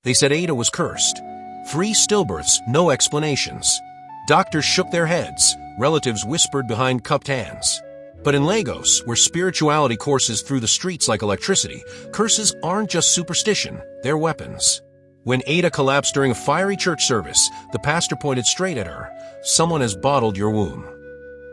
They said Ada was cursed. 3 stillbirths, no explanations. Doctors shook their heads. Relatives whispered behind cupped hands. But in Lagos, where spirituality courses through the streets like electricity, curses aren't just superstition, they're weapons. When Ada collapsed during a fiery church service, the pastor pointed straight at her. "Someone has bottled your womb."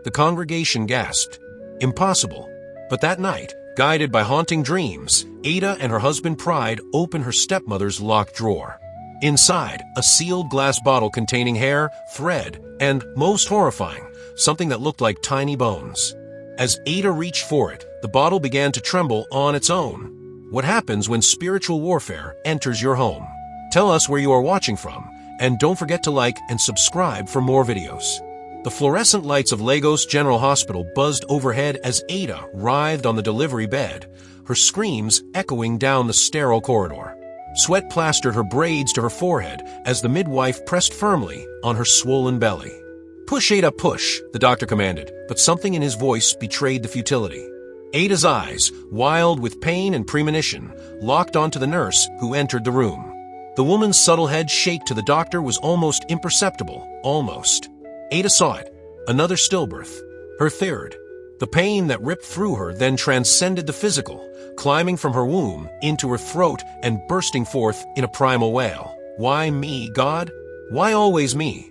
The congregation gasped. Impossible. But that night, guided by haunting dreams, Ada and her husband Pride opened her stepmother's locked drawer. Inside, a sealed glass bottle containing hair, thread, and, most horrifying, something that looked like tiny bones. As Ada reached for it, the bottle began to tremble on its own. What happens when spiritual warfare enters your home? Tell us where you are watching from, and don't forget to like and subscribe for more videos. The fluorescent lights of Lagos General Hospital buzzed overhead as Ada writhed on the delivery bed, her screams echoing down the sterile corridor. Sweat plastered her braids to her forehead as the midwife pressed firmly on her swollen belly. "Push, Ada, push," the doctor commanded, but something in his voice betrayed the futility. Ada's eyes, wild with pain and premonition, locked onto the nurse who entered the room. The woman's subtle head shake to the doctor was almost imperceptible, almost. Ada saw it. Another stillbirth. Her third. The pain that ripped through her then transcended the physical, climbing from her womb into her throat and bursting forth in a primal wail. "Why me, God? Why always me?"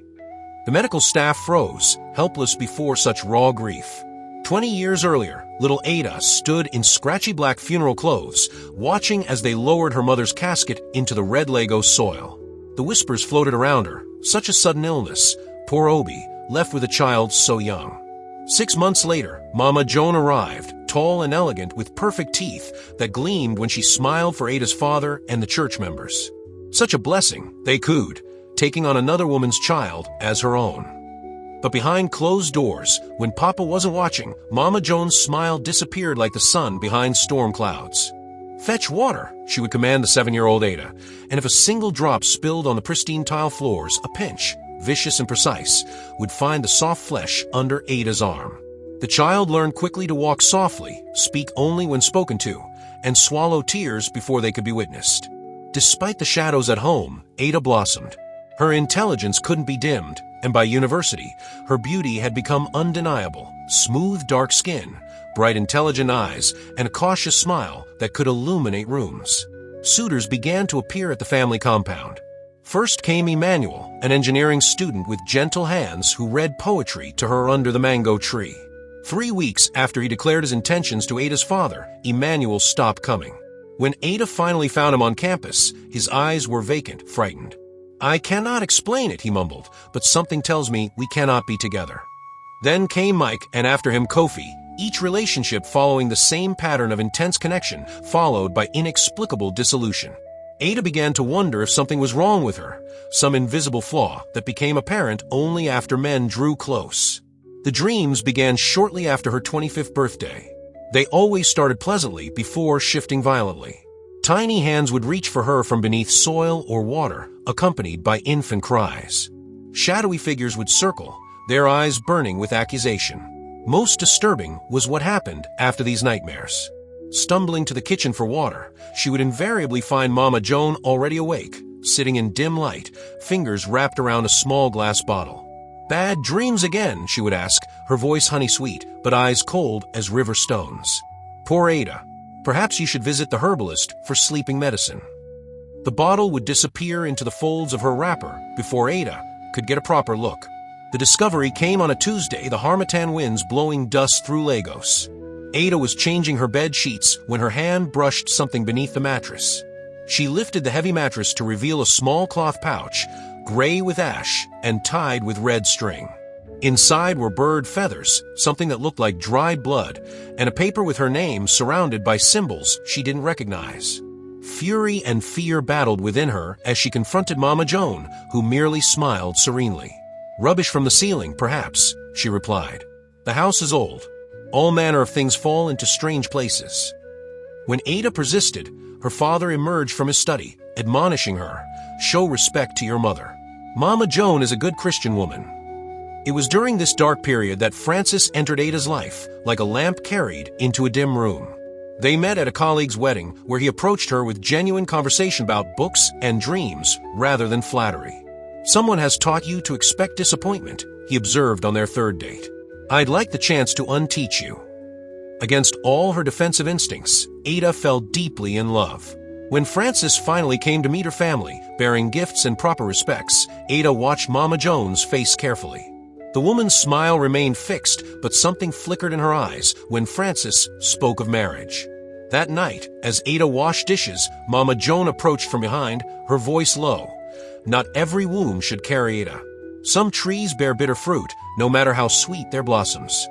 The medical staff froze, helpless before such raw grief. 20 years earlier, little Ada stood in scratchy black funeral clothes, watching as they lowered her mother's casket into the red Lagos soil. The whispers floated around her. Such a sudden illness. Poor Obi, left with a child so young. 6 months later, Mama Joan arrived, tall and elegant with perfect teeth that gleamed when she smiled for Ada's father and the church members. Such a blessing, they cooed, taking on another woman's child as her own. But behind closed doors, when Papa wasn't watching, Mama Joan's smile disappeared like the sun behind storm clouds. "Fetch water," she would command the 7-year-old Ada, and if a single drop spilled on the pristine tile floors, a pinch, vicious and precise, would find the soft flesh under Ada's arm. The child learned quickly to walk softly, speak only when spoken to, and swallow tears before they could be witnessed. Despite the shadows at home, Ada blossomed. Her intelligence couldn't be dimmed, and by university, her beauty had become undeniable. Smooth, dark skin, bright, intelligent eyes, and a cautious smile that could illuminate rooms. Suitors began to appear at the family compound. First came Emmanuel, an engineering student with gentle hands who read poetry to her under the mango tree. 3 weeks after he declared his intentions to Ada's father, Emmanuel stopped coming. When Ada finally found him on campus, his eyes were vacant, frightened. "I cannot explain it," he mumbled, "but something tells me we cannot be together." Then came Mike, and after him Kofi, each relationship following the same pattern of intense connection, followed by inexplicable dissolution. Ada began to wonder if something was wrong with her, some invisible flaw that became apparent only after men drew close. The dreams began shortly after her 25th birthday. They always started pleasantly before shifting violently. Tiny hands would reach for her from beneath soil or water, accompanied by infant cries. Shadowy figures would circle, their eyes burning with accusation. Most disturbing was what happened after these nightmares. Stumbling to the kitchen for water, she would invariably find Mama Joan already awake, sitting in dim light, fingers wrapped around a small glass bottle. "Bad dreams again?" she would ask, her voice honey-sweet, but eyes cold as river stones. Poor Ada. Perhaps you should visit the herbalist for sleeping medicine. The bottle would disappear into the folds of her wrapper before Ada could get a proper look. The discovery came on a Tuesday, the harmattan winds blowing dust through Lagos. Ada was changing her bed sheets when her hand brushed something beneath the mattress. She lifted the heavy mattress to reveal a small cloth pouch, gray with ash and tied with red string. Inside were bird feathers, something that looked like dried blood, and a paper with her name surrounded by symbols she didn't recognize. Fury and fear battled within her as she confronted Mama Joan, who merely smiled serenely. "Rubbish from the ceiling, perhaps," she replied. "The house is old. All manner of things fall into strange places." When Ada persisted, her father emerged from his study, admonishing her, "Show respect to your mother. Mama Joan is a good Christian woman." It was during this dark period that Francis entered Ada's life, like a lamp carried into a dim room. They met at a colleague's wedding where he approached her with genuine conversation about books and dreams rather than flattery. "Someone has taught you to expect disappointment," he observed on their third date. "I'd like the chance to unteach you." Against all her defensive instincts, Ada fell deeply in love. When Frances finally came to meet her family, bearing gifts and proper respects, Ada watched Mama Jones' face carefully. The woman's smile remained fixed, but something flickered in her eyes when Frances spoke of marriage. That night, as Ada washed dishes, Mama Joan approached from behind, her voice low. "Not every womb should carry Ada. Some trees bear bitter fruit, no matter how sweet their blossoms."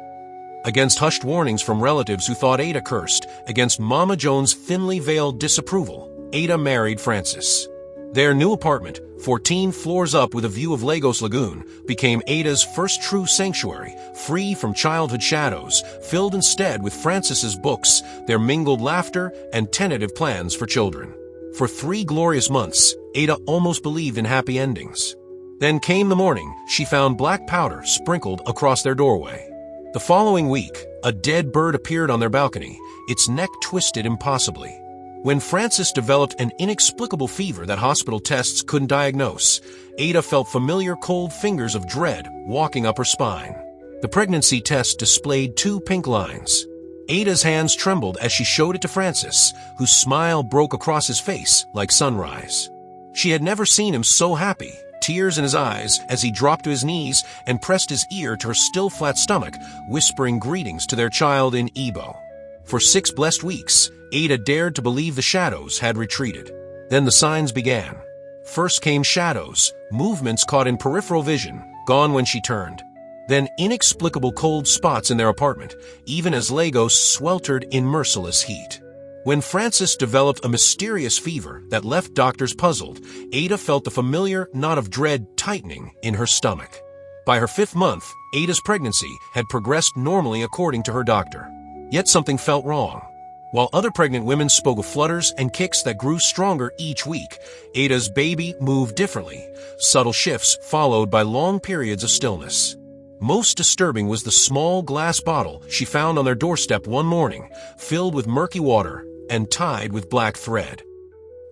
Against hushed warnings from relatives who thought Ada cursed, against Mama Joan's thinly veiled disapproval, Ada married Francis. Their new apartment, 14 floors up with a view of Lagos Lagoon, became Ada's first true sanctuary, free from childhood shadows, filled instead with Francis's books, their mingled laughter, and tentative plans for children. For 3 glorious months, Ada almost believed in happy endings. Then came the morning she found black powder sprinkled across their doorway. The following week, a dead bird appeared on their balcony, its neck twisted impossibly. When Frances developed an inexplicable fever that hospital tests couldn't diagnose, Ada felt familiar cold fingers of dread walking up her spine. The pregnancy test displayed 2 pink lines. Ada's hands trembled as she showed it to Francis, whose smile broke across his face like sunrise. She had never seen him so happy, tears in his eyes as he dropped to his knees and pressed his ear to her still flat stomach, whispering greetings to their child in Igbo. For 6 blessed weeks, Ada dared to believe the shadows had retreated. Then the signs began. First came shadows, movements caught in peripheral vision, gone when she turned. Then inexplicable cold spots in their apartment, even as Lagos sweltered in merciless heat. When Frances developed a mysterious fever that left doctors puzzled, Ada felt the familiar knot of dread tightening in her stomach. By her 5th month, Ada's pregnancy had progressed normally according to her doctor. Yet something felt wrong. While other pregnant women spoke of flutters and kicks that grew stronger each week, Ada's baby moved differently, subtle shifts followed by long periods of stillness. Most disturbing was the small glass bottle she found on their doorstep one morning, filled with murky water and tied with black thread.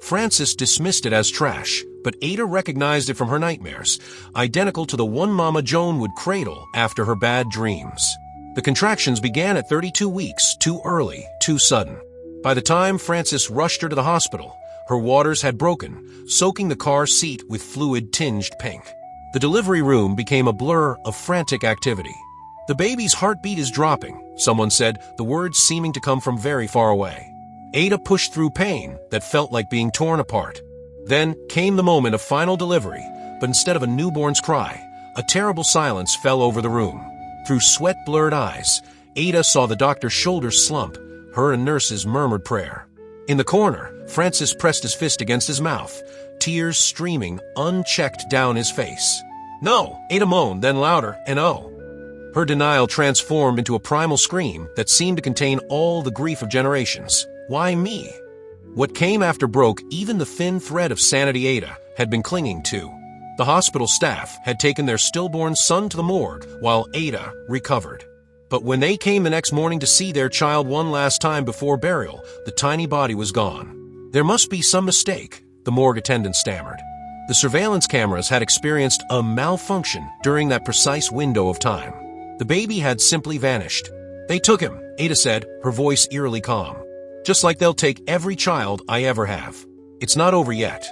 Frances dismissed it as trash, but Ada recognized it from her nightmares, identical to the one Mama Joan would cradle after her bad dreams. The contractions began at 32 weeks, too early, too sudden. By the time Frances rushed her to the hospital, her waters had broken, soaking the car seat with fluid tinged pink. The delivery room became a blur of frantic activity. "The baby's heartbeat is dropping," someone said, the words seeming to come from very far away. Ada pushed through pain that felt like being torn apart. Then came the moment of final delivery, but instead of a newborn's cry, a terrible silence fell over the room. Through sweat-blurred eyes, Ada saw the doctor's shoulders slump. Her and nurses murmured prayer. In the corner, Francis pressed his fist against his mouth, tears streaming unchecked down his face. "No!" Ada moaned, then louder, and oh. Her denial transformed into a primal scream that seemed to contain all the grief of generations. Why me? What came after broke even the thin thread of sanity Ada had been clinging to. The hospital staff had taken their stillborn son to the morgue while Ada recovered. But when they came the next morning to see their child one last time before burial, the tiny body was gone. "There must be some mistake," the morgue attendant stammered. The surveillance cameras had experienced a malfunction during that precise window of time. The baby had simply vanished. "They took him," Ada said, her voice eerily calm. "Just like they'll take every child I ever have. It's not over yet."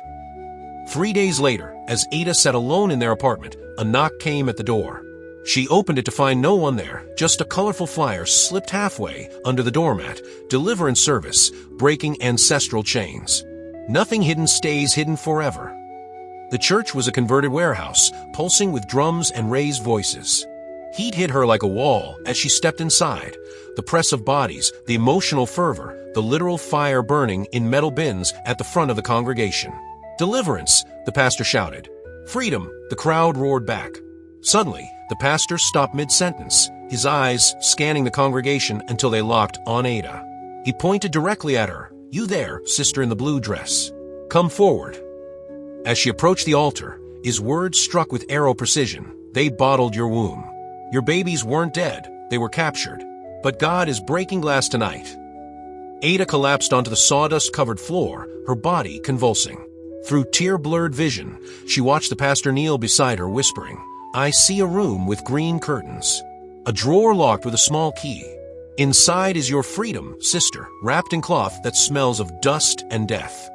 3 days later, as Ada sat alone in their apartment, a knock came at the door. She opened it to find no one there, just a colorful flyer slipped halfway under the doormat, Deliverance service, breaking ancestral chains. Nothing hidden stays hidden forever. The church was a converted warehouse, pulsing with drums and raised voices. Heat hit her like a wall as she stepped inside. The press of bodies, the emotional fervor, the literal fire burning in metal bins at the front of the congregation. "Deliverance," the pastor shouted. "Freedom," the crowd roared back. Suddenly, the pastor stopped mid-sentence, his eyes scanning the congregation until they locked on Ada. He pointed directly at her. "You there, sister in the blue dress. Come forward." As she approached the altar, his words struck with arrow precision. "They bottled your womb. Your babies weren't dead, they were captured. But God is breaking glass tonight." Ada collapsed onto the sawdust-covered floor, her body convulsing. Through tear-blurred vision, she watched the pastor kneel beside her, whispering, "I see a room with green curtains. A drawer locked with a small key. Inside is your freedom, sister, wrapped in cloth that smells of dust and death."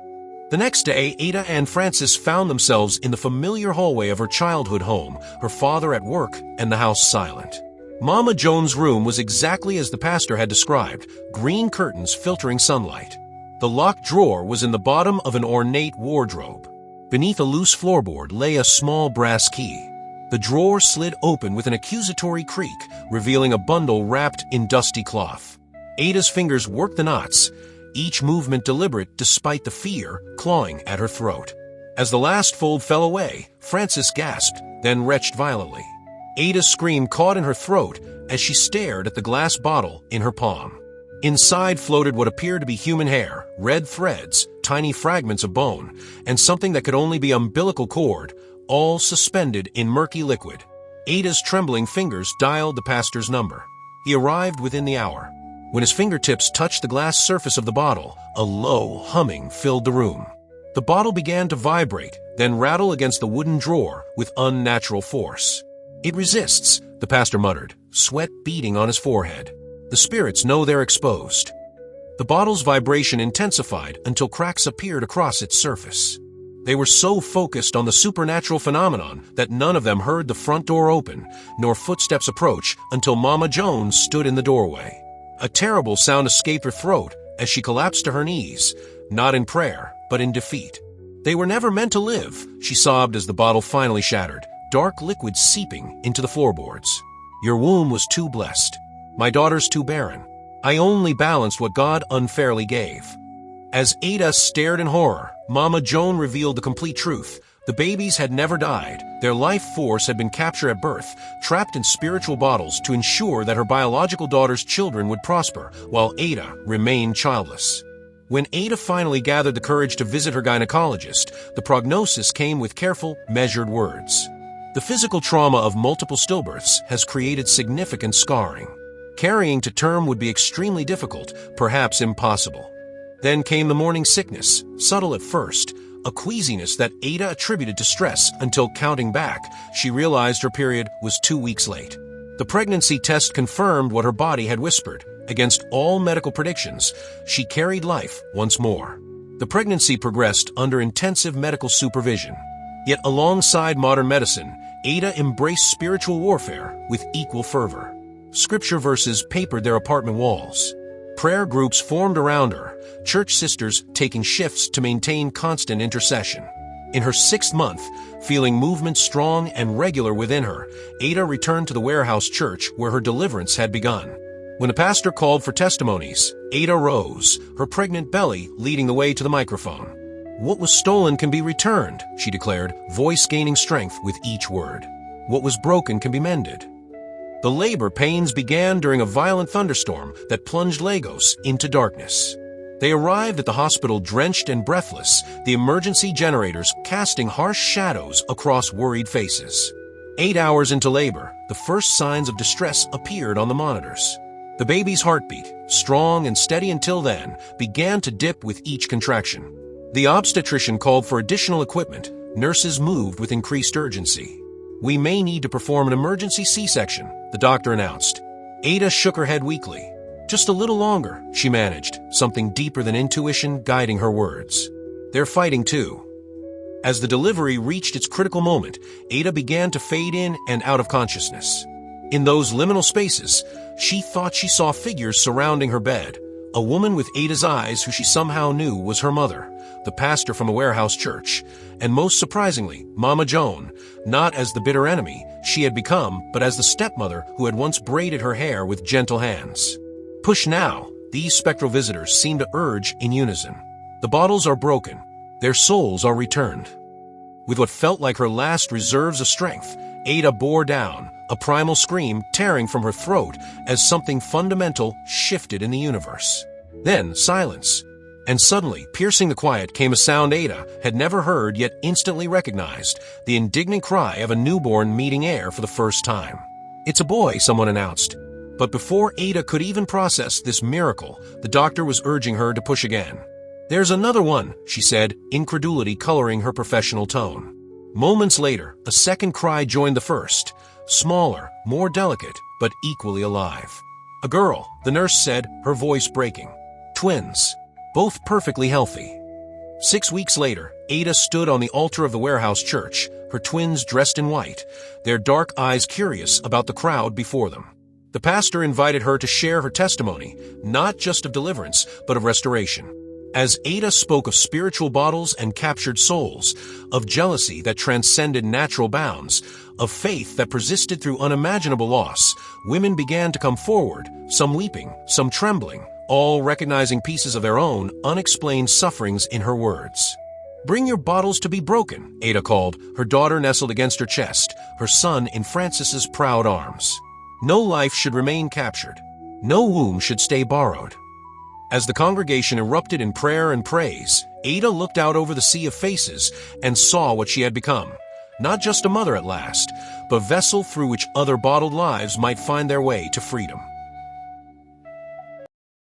The next day, Ada and Frances found themselves in the familiar hallway of her childhood home, her father at work and the house silent. Mama Joan's room was exactly as the pastor had described, green curtains filtering sunlight. The locked drawer was in the bottom of an ornate wardrobe. Beneath a loose floorboard lay a small brass key. The drawer slid open with an accusatory creak, revealing a bundle wrapped in dusty cloth. Ada's fingers worked the knots, each movement deliberate despite the fear clawing at her throat. As the last fold fell away, Frances gasped, then retched violently. Ada's scream caught in her throat as she stared at the glass bottle in her palm. Inside floated what appeared to be human hair, red threads, tiny fragments of bone, and something that could only be umbilical cord, all suspended in murky liquid. Ada's trembling fingers dialed the pastor's number. He arrived within the hour. When his fingertips touched the glass surface of the bottle, a low humming filled the room. The bottle began to vibrate, then rattle against the wooden drawer with unnatural force. "It resists," the pastor muttered, sweat beading on his forehead. "The spirits know they're exposed." The bottle's vibration intensified until cracks appeared across its surface. They were so focused on the supernatural phenomenon that none of them heard the front door open, nor footsteps approach until Mama Joan stood in the doorway. A terrible sound escaped her throat as she collapsed to her knees, not in prayer, but in defeat. "They were never meant to live," she sobbed as the bottle finally shattered, dark liquid seeping into the floorboards. "Your womb was too blessed. My daughter's too barren. I only balanced what God unfairly gave." As Ada stared in horror, Mama Joan revealed the complete truth. The babies had never died. Their life force had been captured at birth, trapped in spiritual bottles to ensure that her biological daughter's children would prosper, while Ada remained childless. When Ada finally gathered the courage to visit her gynecologist, the prognosis came with careful, measured words. The physical trauma of multiple stillbirths has created significant scarring. Carrying to term would be extremely difficult, perhaps impossible. Then came the morning sickness, subtle at first, a queasiness that Ada attributed to stress until, counting back, she realized her period was 2 weeks late. The pregnancy test confirmed what her body had whispered. Against all medical predictions, she carried life once more. The pregnancy progressed under intensive medical supervision. Yet alongside modern medicine, Ada embraced spiritual warfare with equal fervor. Scripture verses papered their apartment walls. Prayer groups formed around her, church sisters taking shifts to maintain constant intercession. In her 6th month, feeling movement strong and regular within her, Ada returned to the warehouse church where her deliverance had begun. When the pastor called for testimonies, Ada rose, her pregnant belly leading the way to the microphone. "What was stolen can be returned," she declared, voice gaining strength with each word. "What was broken can be mended." The labor pains began during a violent thunderstorm that plunged Lagos into darkness. They arrived at the hospital drenched and breathless, the emergency generators casting harsh shadows across worried faces. 8 hours into labor, the first signs of distress appeared on the monitors. The baby's heartbeat, strong and steady until then, began to dip with each contraction. The obstetrician called for additional equipment. Nurses moved with increased urgency. "We may need to perform an emergency C-section," the doctor announced. Ada shook her head weakly. "Just a little longer," she managed, something deeper than intuition guiding her words. "They're fighting too." As the delivery reached its critical moment, Ada began to fade in and out of consciousness. In those liminal spaces, she thought she saw figures surrounding her bed. A woman with Ada's eyes who she somehow knew was her mother, the pastor from a warehouse church, and most surprisingly, Mama Joan, not as the bitter enemy she had become, but as the stepmother who had once braided her hair with gentle hands. "Push now," these spectral visitors seemed to urge in unison. "The bottles are broken. Their souls are returned." With what felt like her last reserves of strength, Ada bore down, a primal scream tearing from her throat as something fundamental shifted in the universe. Then silence. And suddenly, piercing the quiet, came a sound Ada had never heard yet instantly recognized, the indignant cry of a newborn meeting air for the first time. "It's a boy," someone announced. But before Ada could even process this miracle, the doctor was urging her to push again. "There's another one," she said, incredulity coloring her professional tone. Moments later, a second cry joined the first, smaller, more delicate, but equally alive. "A girl," the nurse said, her voice breaking. "Twins. Both perfectly healthy." 6 weeks later, Ada stood on the altar of the warehouse church, her twins dressed in white, their dark eyes curious about the crowd before them. The pastor invited her to share her testimony, not just of deliverance, but of restoration. As Ada spoke of spiritual battles and captured souls, of jealousy that transcended natural bounds, of faith that persisted through unimaginable loss, women began to come forward, some weeping, some trembling, all recognizing pieces of their own unexplained sufferings in her words. "Bring your bottles to be broken," Ada called, her daughter nestled against her chest, her son in Francis's proud arms. No life should remain captured. No womb should stay borrowed. As the congregation erupted in prayer and praise, Ada looked out over the sea of faces and saw what she had become. Not just a mother at last, but a vessel through which other bottled lives might find their way to freedom.